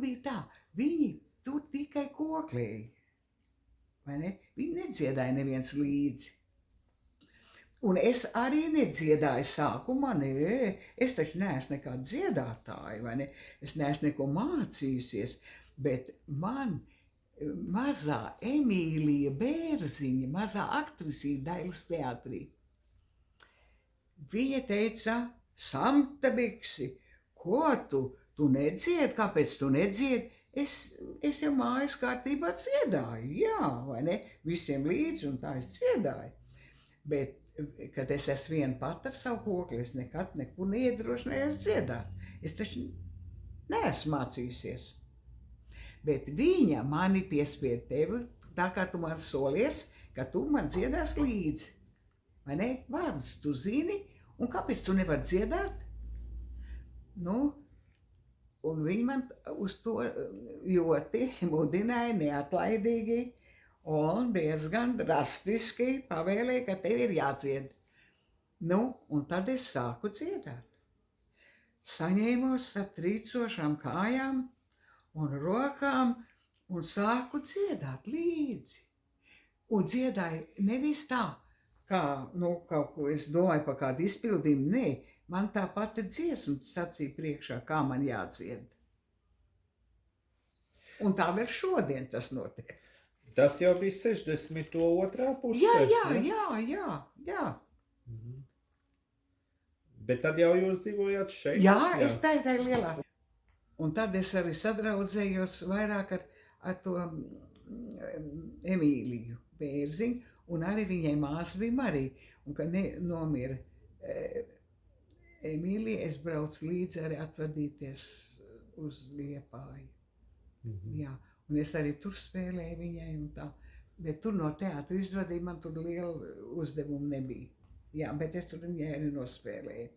bija tā, viņi tur tikai koklēja, vai ne? Viņi nedziedāja neviens līdzi. Un es arī nedziedāju sākumā, es taču neesmu nekāda dziedātāja, vai ne? Es neesmu neko mācījusies, bet man mazā Emīlija Bērziņa, mazā aktrisīte Dailes teātrī, viņa teica, Samta Biksi, ko tu nedziedi, kāpēc tu nedziedi? Es jau mājas kārtībā dziedāju, jā, vai ne? Visiem līdzi un tā es dziedāju. Bet, kad es esmu viena pat ar savu kokli, es nekad nekur neiedrošinājos dziedāt. Es taču neesmu mācījusies. Bet viņa mani piespied tevi, tā kā tu man solies, ka tu man dziedās līdzi. Vai ne? Vārdus tu zini, un kāpēc tu nevari dziedāt? Nu, un viņi man uz to ļoti mudināja neatlaidīgi un diezgan drastiski pavēlēja, ka tev ir jādzied. Nu, un tad es sāku dziedāt. Saņēmos ar trīcošām kājām un rokām un sāku dziedāt līdzi. Un dziedāju nevis tā, kā, kaut ko es domāju par kādu izpildījumu, nē, man tā pati dziesma sacīja priekšā, kā man jādzied. Un tā vēl šodien tas notiek. Tas jau bija 62. pusē. Jā. Bet tad jau jūs dzīvojāt šeit? Jā. Es tā lielā. Un tad es arī sadraudzējos vairāk ar to Emīliju Bērziņu, un arī viņai māsa bija Marija. Un kad nomira Emīlija, es braucu līdzi arī atvadīties uz Liepāju. Jā, un es arī tur spēlēju viņai un tā. Bet tur no teātra izvadīja, man tur liela uzdevuma nebija. Jā, bet es tur viņai arī nospēlēju.